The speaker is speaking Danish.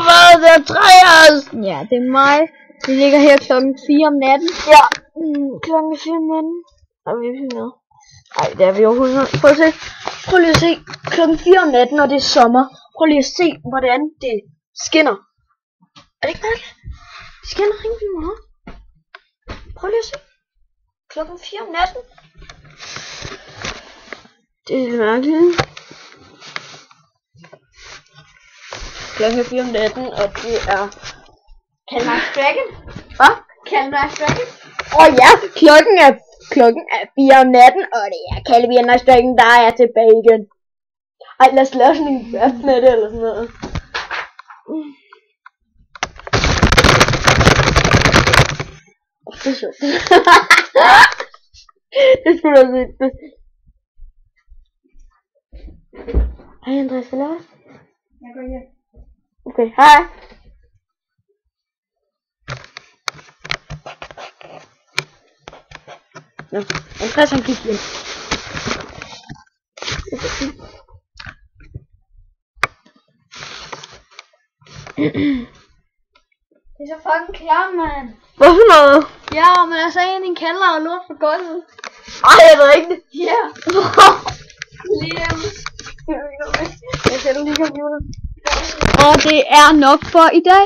Hvad der træers? Ja, det er mig. Vi ligger her klokken 4 om natten. Ja, klokken 4 om natten. Og vi finder. Ej, det er vi overhovedet ikke. Prøv lige at se. Klokken 4 om natten, og det er sommer. Prøv lige at se, hvordan det skinner. Er det ikke mærkeligt? Det skinner rigtig meget. Prøv lige at se. Klokken 4 om natten. Det er lidt mærkeligt. Klokken 4 om natten, og det er Kalmar Dragon. Hvad? Kalmar Dragon? Ja, klokken er 4 om natten, og det er Kalmar Dragon, der er tilbage igen. Ej, lad os lave sådan en rap med det, eller sådan noget. Det er sjovt. Det skulle du have set. Hej Andreas, hvad laver du? Jeg går hjem. Okay, hej. Nå, Andreas han gik hjem. Det er så fucking klart, mand. Hvorfor noget? Ja, men altså en i en kælder og lort på gulvet. Ej, er det rigtigt? Ja. Liam. Jeg sætter lige computeren. Og det er nok for i dag.